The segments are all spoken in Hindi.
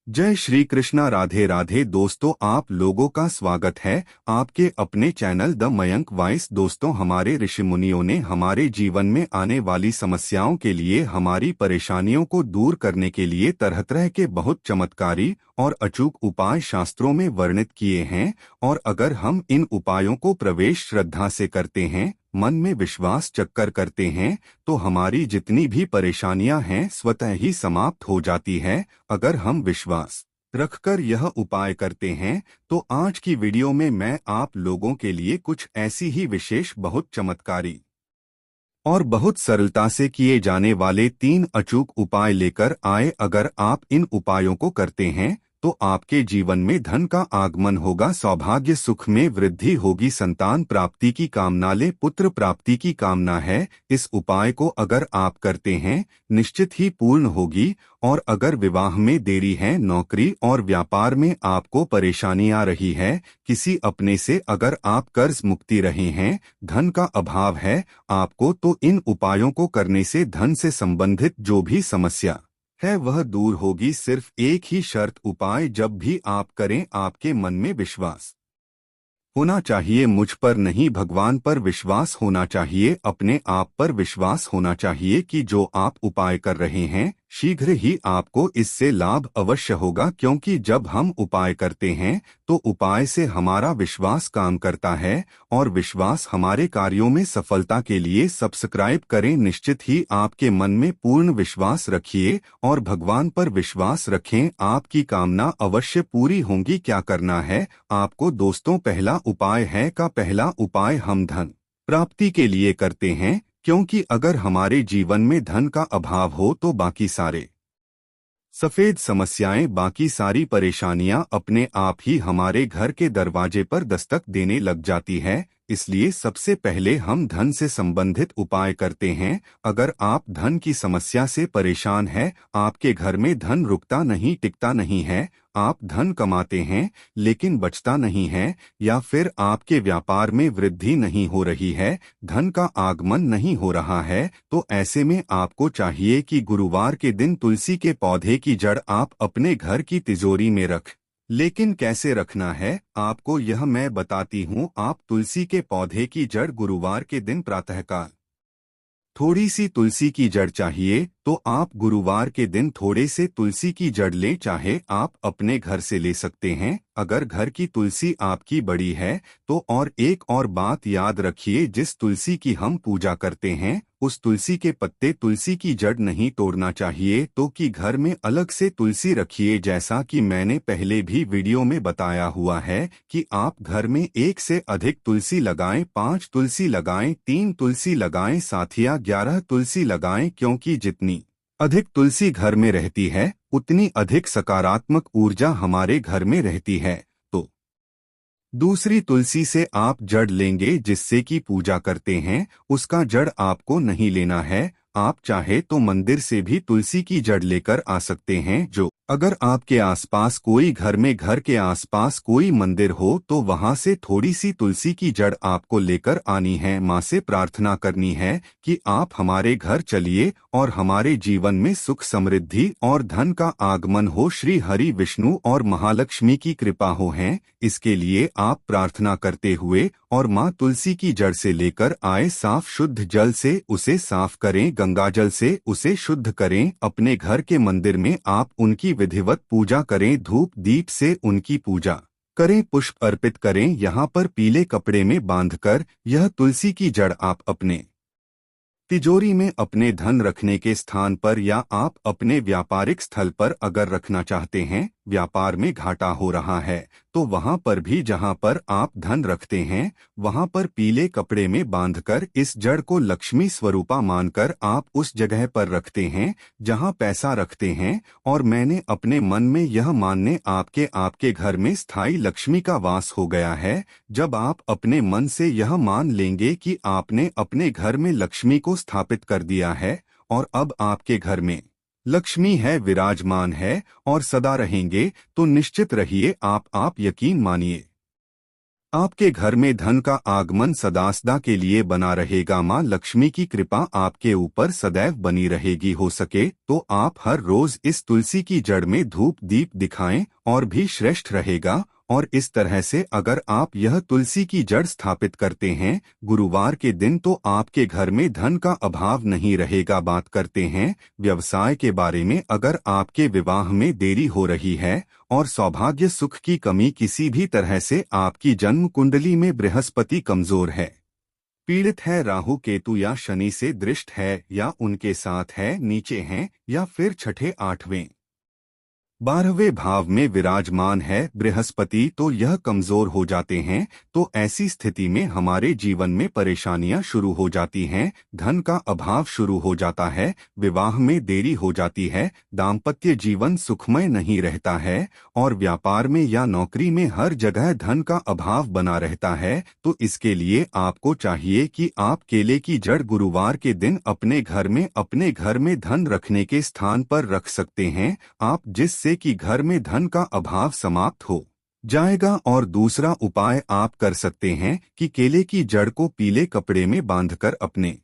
जय श्री कृष्णा। राधे राधे दोस्तों, आप लोगों का स्वागत है आपके अपने चैनल द मयंक वॉइस। दोस्तों, हमारे ऋषि मुनियों ने हमारे जीवन में आने वाली समस्याओं के लिए, हमारी परेशानियों को दूर करने के लिए तरह तरह के बहुत चमत्कारी और अचूक उपाय शास्त्रों में वर्णित किए हैं। और अगर हम इन उपायों को प्रवेश श्रद्धा से करते हैं, मन में विश्वास चक्कर करते हैं, तो हमारी जितनी भी परेशानियां हैं स्वतः ही समाप्त हो जाती है। अगर हम विश्वास रखकर यह उपाय करते हैं, तो आज की वीडियो में मैं आप लोगों के लिए कुछ ऐसी ही विशेष, बहुत चमत्कारी और बहुत सरलता से किए जाने वाले 3 अचूक उपाय लेकर आए। अगर आप इन उपायों को करते हैं तो आपके जीवन में धन का आगमन होगा, सौभाग्य सुख में वृद्धि होगी, संतान प्राप्ति की कामना ले, पुत्र प्राप्ति की कामना है। इस उपाय को अगर आप करते हैं निश्चित ही पूर्ण होगी। और अगर विवाह में देरी है, नौकरी और व्यापार में आपको परेशानी आ रही है, किसी अपने से अगर आप कर्ज मुक्ति रहे हैं, धन का अभाव है आपको, तो इन उपायों को करने से धन से संबंधित जो भी समस्या है वह दूर होगी। सिर्फ एक ही शर्त, उपाय जब भी आप करें आपके मन में विश्वास होना चाहिए। मुझ पर नहीं, भगवान पर विश्वास होना चाहिए, अपने आप पर विश्वास होना चाहिए कि जो आप उपाय कर रहे हैं शीघ्र ही आपको इससे लाभ अवश्य होगा। क्योंकि जब हम उपाय करते हैं तो उपाय से हमारा विश्वास काम करता है, और विश्वास हमारे कार्यों में सफलता के लिए। सब्सक्राइब करें, निश्चित ही आपके मन में पूर्ण विश्वास रखिए और भगवान पर विश्वास रखें, आपकी कामना अवश्य पूरी होंगी। क्या करना है आपको दोस्तों? पहला उपाय हम धन प्राप्ति के लिए करते हैं, क्योंकि अगर हमारे जीवन में धन का अभाव हो तो बाकी सारे सफेद समस्याएं, बाकी सारी परेशानियां अपने आप ही हमारे घर के दरवाजे पर दस्तक देने लग जाती है। इसलिए सबसे पहले हम धन से संबंधित उपाय करते हैं। अगर आप धन की समस्या से परेशान हैं, आपके घर में धन रुकता नहीं, टिकता नहीं है, आप धन कमाते हैं लेकिन बचता नहीं है, या फिर आपके व्यापार में वृद्धि नहीं हो रही है, धन का आगमन नहीं हो रहा है, तो ऐसे में आपको चाहिए कि गुरुवार के दिन तुलसी के पौधे की जड़ आप अपने घर की तिजोरी में रख। लेकिन कैसे रखना है आपको यह मैं बताती हूँ। आप तुलसी के पौधे की जड़ गुरुवार के दिन प्रातःकाल थोड़ी सी तुलसी की जड़ चाहिए, तो आप गुरुवार के दिन थोड़े से तुलसी की जड़ लें, चाहे आप अपने घर से ले सकते हैं। अगर घर की तुलसी आपकी बड़ी है तो और एक और बात याद रखिए, जिस तुलसी की हम पूजा करते हैं उस तुलसी के पत्ते, तुलसी की जड़ नहीं तोड़ना चाहिए। तो कि घर में अलग से तुलसी रखिए, जैसा कि मैंने पहले भी वीडियो में बताया हुआ है कि आप घर में 1 से अधिक तुलसी लगाएं, 5 तुलसी लगाएं, 3 तुलसी लगाएं, साथिया 11 तुलसी लगाएं। क्योंकि जितनी अधिक तुलसी घर में रहती है उतनी अधिक सकारात्मक ऊर्जा हमारे घर में रहती है। तो दूसरी तुलसी से आप जड़ लेंगे जिससे की पूजा करते हैं, उसका जड़ आपको नहीं लेना है। आप चाहे तो मंदिर से भी तुलसी की जड़ लेकर आ सकते हैं। जो अगर आपके आसपास कोई घर के आसपास कोई मंदिर हो तो वहां से थोड़ी सी तुलसी की जड़ आपको लेकर आनी है। माँ से प्रार्थना करनी है कि आप हमारे घर चलिए और हमारे जीवन में सुख, समृद्धि और धन का आगमन हो, श्री हरि विष्णु और महालक्ष्मी की कृपा हो। है इसके लिए आप प्रार्थना करते हुए और माँ तुलसी की जड़ से लेकर आए साफ शुद्ध जल से उसे साफ करें, गंगाजल से उसे शुद्ध करें। अपने घर के मंदिर में आप उनकी विधिवत पूजा करें, धूप दीप से उनकी पूजा करें, पुष्प अर्पित करें। यहाँ पर पीले कपड़े में बांधकर यह तुलसी की जड़ आप अपने तिजोरी में अपने धन रखने के स्थान पर, या आप अपने व्यापारिक स्थल पर अगर रखना चाहते हैं, व्यापार में घाटा हो रहा है तो वहां पर भी जहां पर आप धन रखते हैं वहां पर पीले कपड़े में बांधकर इस जड़ को लक्ष्मी स्वरूपा मानकर आप उस जगह पर रखते हैं जहां पैसा रखते हैं। और मैंने अपने मन में यह मानने आपके घर में स्थायी लक्ष्मी का वास हो गया है। जब आप अपने मन से यह मान लेंगे कि आपने अपने घर में लक्ष्मी को स्थापित कर दिया है और अब आपके घर में लक्ष्मी है, विराजमान है और सदा रहेंगे, तो निश्चित रहिए, आप यकीन मानिए आपके घर में धन का आगमन सदा सदा के लिए बना रहेगा। माँ लक्ष्मी की कृपा आपके ऊपर सदैव बनी रहेगी। हो सके तो आप हर रोज इस तुलसी की जड़ में धूप दीप दिखाएं और भी श्रेष्ठ रहेगा। और इस तरह से अगर आप यह तुलसी की जड़ स्थापित करते हैं गुरुवार के दिन तो आपके घर में धन का अभाव नहीं रहेगा। बात करते हैं व्यवसाय के बारे में। अगर आपके विवाह में देरी हो रही है और सौभाग्य सुख की कमी किसी भी तरह से आपकी जन्म कुंडली में बृहस्पति कमजोर है, पीड़ित है, राहु केतु या शनि से दृष्ट है या उनके साथ है, नीचे हैं या फिर छठे आठवें 12वें भाव में विराजमान है बृहस्पति तो यह कमजोर हो जाते हैं। तो ऐसी स्थिति में हमारे जीवन में परेशानियां शुरू हो जाती हैं, धन का अभाव शुरू हो जाता है, विवाह में देरी हो जाती है, दाम्पत्य जीवन सुखमय नहीं रहता है और व्यापार में या नौकरी में हर जगह धन का अभाव बना रहता है। तो इसके लिए आपको चाहिए कि आप केले की जड़ गुरुवार के दिन अपने घर में धन रखने के स्थान पर रख सकते हैं आप, जिससे कि घर में धन का अभाव समाप्त हो जाएगा। और दूसरा उपाय आप कर सकते हैं कि केले की जड़ को पीले कपड़े में बांधकर अपने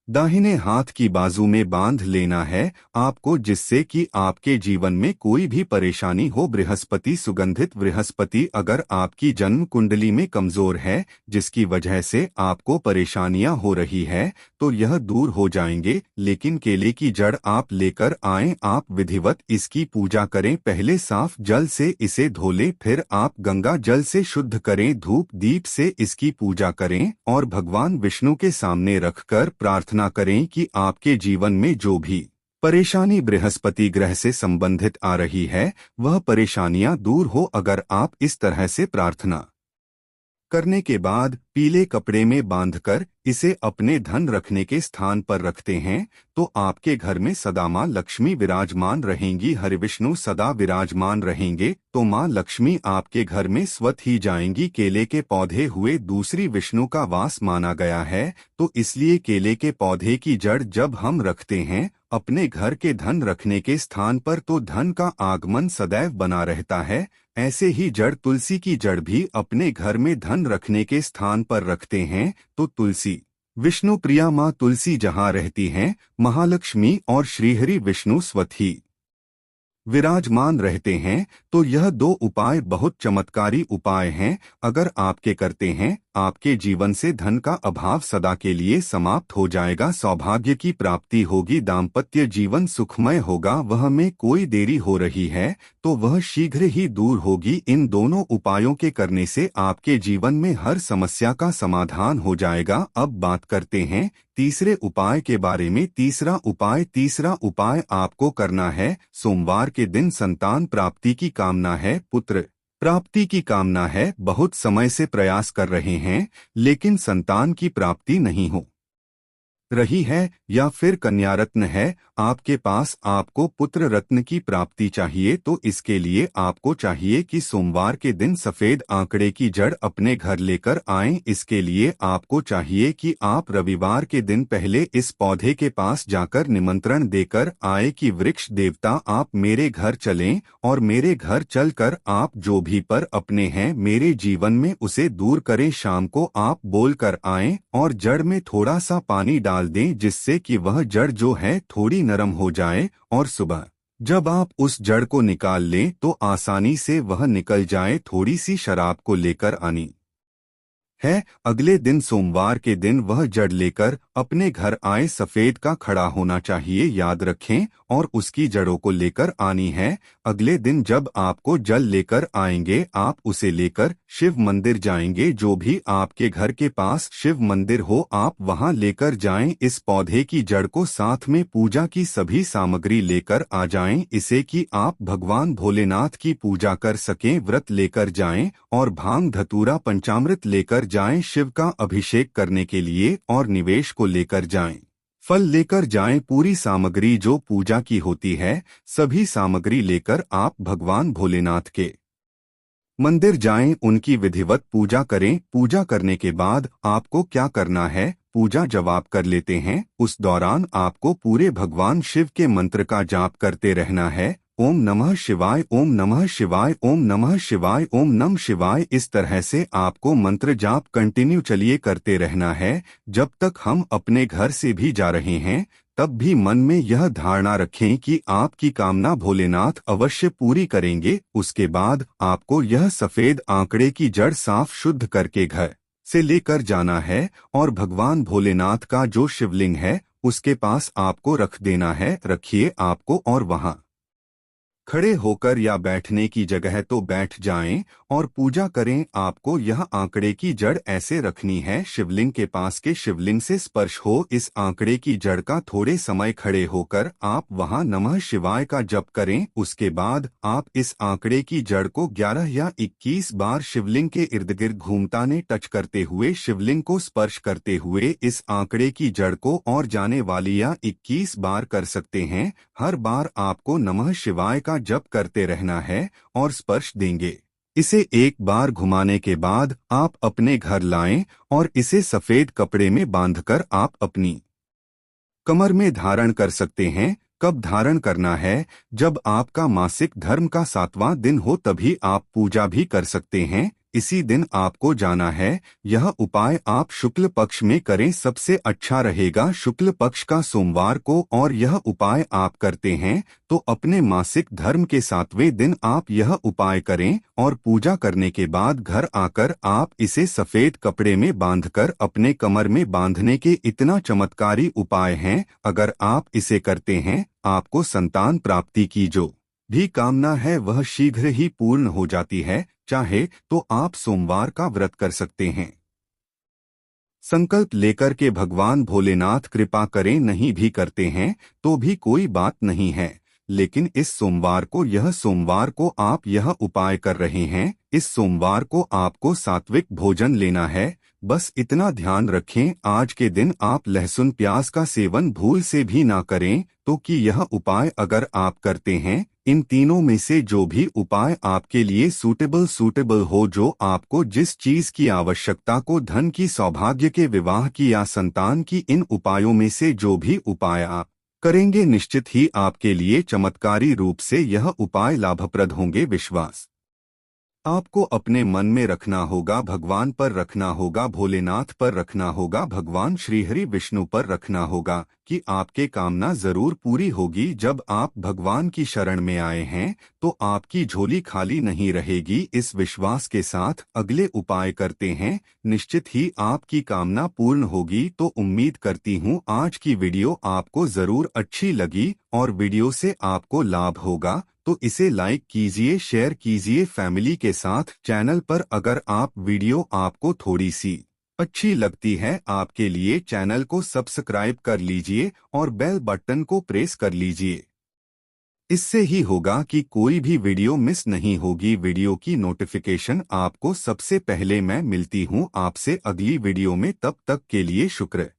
दाहिने हाथ की बाजू में बांध लेना है आपको, जिससे कि आपके जीवन में कोई भी परेशानी हो। बृहस्पति सुगंधित बृहस्पति अगर आपकी जन्म कुंडली में कमजोर है जिसकी वजह से आपको परेशानियां हो रही है तो यह दूर हो जाएंगे। लेकिन केले की जड़ आप लेकर आएं, आप विधिवत इसकी पूजा करें। पहले साफ जल से इसे धो लें, फिर आप गंगा जल से शुद्ध करें, धूप दीप से इसकी पूजा करें और भगवान विष्णु के सामने रखकर प्रार्थना करें कि आपके जीवन में जो भी परेशानी बृहस्पति ग्रह से संबंधित आ रही है वह परेशानियां दूर हो। अगर आप इस तरह से प्रार्थना करने के बाद पीले कपड़े में बांधकर इसे अपने धन रखने के स्थान पर रखते हैं तो आपके घर में सदा माँ लक्ष्मी विराजमान रहेंगी, हरिविष्णु सदा विराजमान रहेंगे। तो माँ लक्ष्मी आपके घर में स्वतः ही जाएंगी। केले के पौधे हुए दूसरी विष्णु का वास माना गया है, तो इसलिए केले के पौधे की जड़ जब हम रखते हैं अपने घर के धन रखने के स्थान पर तो धन का आगमन सदैव बना रहता है। ऐसे ही जड़ तुलसी की जड़ भी अपने घर में धन रखने के स्थान पर रखते हैं तो तुलसी विष्णु प्रिया माँ तुलसी जहाँ रहती हैं महालक्ष्मी और श्रीहरि विष्णु स्वतः ही विराजमान रहते हैं। तो यह दो उपाय बहुत चमत्कारी उपाय हैं। अगर आपके करते हैं आपके जीवन से धन का अभाव सदा के लिए समाप्त हो जाएगा, सौभाग्य की प्राप्ति होगी, दाम्पत्य जीवन सुखमय होगा। वह में कोई देरी हो रही है तो वह शीघ्र ही दूर होगी। इन दोनों उपायों के करने से आपके जीवन में हर समस्या का समाधान हो जाएगा। अब बात करते हैं तीसरे उपाय के बारे में। तीसरा उपाय आपको करना है सोमवार के दिन संतान प्राप्ति की कामना है, पुत्र प्राप्ति की कामना है। बहुत समय से प्रयास कर रहे हैं लेकिन संतान की प्राप्ति नहीं हो रही है या फिर कन्या रत्न है आपके पास, आपको पुत्र रत्न की प्राप्ति चाहिए तो इसके लिए आपको चाहिए कि सोमवार के दिन सफेद आंकड़े की जड़ अपने घर लेकर आएं। इसके लिए आपको चाहिए कि आप रविवार के दिन पहले इस पौधे के पास जाकर निमंत्रण देकर आए कि वृक्ष देवता आप मेरे घर चलें और मेरे घर चलकर आप जो भी पर अपने हैं मेरे जीवन में उसे दूर करें। शाम को आप बोल कर आएं और जड़ में थोड़ा सा पानी डाल दें जिससे कि वह जड़ जो है थोड़ी नरम हो जाए और सुबह जब आप उस जड़ को निकाल लें तो आसानी से वह निकल जाए। थोड़ी सी शराब को लेकर आनी है। अगले दिन सोमवार के दिन वह जड़ लेकर अपने घर आए, सफेद का खड़ा होना चाहिए याद रखें, और उसकी जड़ों को लेकर आनी है। अगले दिन जब आपको जल लेकर आएंगे आप उसे लेकर शिव मंदिर जाएंगे। जो भी आपके घर के पास शिव मंदिर हो आप वहां लेकर जाएं। इस पौधे की जड़ को साथ में पूजा की सभी सामग्री लेकर आ जाएं, इसे कि आप भगवान भोलेनाथ की पूजा कर सकें। व्रत लेकर जाएं और भांग धतूरा पंचामृत लेकर जाएं शिव का अभिषेक करने के लिए, और निवेश को लेकर जाएं, फल लेकर जाएं। पूरी सामग्री जो पूजा की होती है सभी सामग्री लेकर आप भगवान भोलेनाथ के मंदिर जाएं, उनकी विधिवत पूजा करें। पूजा करने के बाद आपको क्या करना है, पूजा जवाब कर लेते हैं उस दौरान आपको पूरे भगवान शिव के मंत्र का जाप करते रहना है। ओम नमः शिवाय, ओम नमः शिवाय, ओम नमः शिवाय, ओम नमः शिवाय। इस तरह से आपको मंत्र जाप कंटिन्यू चलिए करते रहना है। जब तक हम अपने घर से भी जा रहे हैं तब भी मन में यह धारणा रखें कि आपकी कामना भोलेनाथ अवश्य पूरी करेंगे। उसके बाद आपको यह सफेद आंकड़े की जड़ साफ शुद्ध करके घर से लेकर जाना है और भगवान भोलेनाथ का जो शिवलिंग है उसके पास आपको रख देना है। रखिए आपको, और वहां खड़े होकर या बैठने की जगह तो बैठ जाएं और पूजा करें। आपको यह आंकड़े की जड़ ऐसे रखनी है, शिवलिंग के पास के शिवलिंग से स्पर्श हो इस आंकड़े की जड़ का। थोड़े समय खड़े होकर आप वहां नमः शिवाय का जप करें। उसके बाद आप इस आंकड़े की जड़ को 11 या 21 बार शिवलिंग के इर्द गिर्द घूमताने टच करते हुए, शिवलिंग को स्पर्श करते हुए इस आंकड़े की जड़ को और जाने वाली या 21 बार कर सकते हैं। हर बार आपको नमः शिवाय का जप करते रहना है और स्पर्श देंगे। इसे एक बार घुमाने के बाद आप अपने घर लाएं और इसे सफेद कपड़े में बांधकर आप अपनी कमर में धारण कर सकते हैं। कब धारण करना है? जब आपका मासिक धर्म का 7वां दिन हो तभी आप पूजा भी कर सकते हैं। इसी दिन आपको जाना है। यह उपाय आप शुक्ल पक्ष में करें, सबसे अच्छा रहेगा शुक्ल पक्ष का सोमवार को। और यह उपाय आप करते हैं तो अपने मासिक धर्म के 7वें दिन आप यह उपाय करें और पूजा करने के बाद घर आकर आप इसे सफेद कपड़े में बांधकर अपने कमर में बांधने के इतना चमत्कारी उपाय हैं। अगर आप इसे करते हैं आपको संतान प्राप्ति की जो भी कामना है वह शीघ्र ही पूर्ण हो जाती है। चाहे तो आप सोमवार का व्रत कर सकते हैं। संकल्प लेकर के भगवान भोलेनाथ कृपा करें। नहीं भी करते हैं तो भी कोई बात नहीं है, लेकिन इस सोमवार को, यह सोमवार को आप यह उपाय कर रहे हैं, इस सोमवार को आपको सात्विक भोजन लेना है। बस इतना ध्यान रखें आज के दिन आप लहसुन प्याज का सेवन भूल से भी ना करें। तो कि यह उपाय अगर आप करते हैं, इन तीनों में से जो भी उपाय आपके लिए सूटेबल हो, जो आपको जिस चीज की आवश्यकता को, धन की, सौभाग्य के, विवाह की या संतान की, इन उपायों में से जो भी उपाय आप करेंगे निश्चित ही आपके लिए चमत्कारी रूप से यह उपाय लाभप्रद होंगे। विश्वास आपको अपने मन में रखना होगा, भगवान पर रखना होगा, भोलेनाथ पर रखना होगा, भगवान श्रीहरि विष्णु पर रखना होगा कि आपके कामना जरूर पूरी होगी। जब आप भगवान की शरण में आए हैं तो आपकी झोली खाली नहीं रहेगी। इस विश्वास के साथ अगले उपाय करते हैं, निश्चित ही आपकी कामना पूर्ण होगी। तो उम्मीद करती हूँ आज की वीडियो आपको जरूर अच्छी लगी और वीडियो से आपको लाभ होगा। तो इसे लाइक कीजिए, शेयर कीजिए फैमिली के साथ। चैनल पर अगर आप वीडियो आपको थोड़ी सी अच्छी लगती है, आपके लिए चैनल को सब्सक्राइब कर लीजिए और बेल बटन को प्रेस कर लीजिए। इससे ही होगा कि कोई भी वीडियो मिस नहीं होगी। वीडियो की नोटिफिकेशन आपको सबसे पहले मैं मिलती हूँ आपसे अगली वीडियो में। तब तक के लिए शुक्र।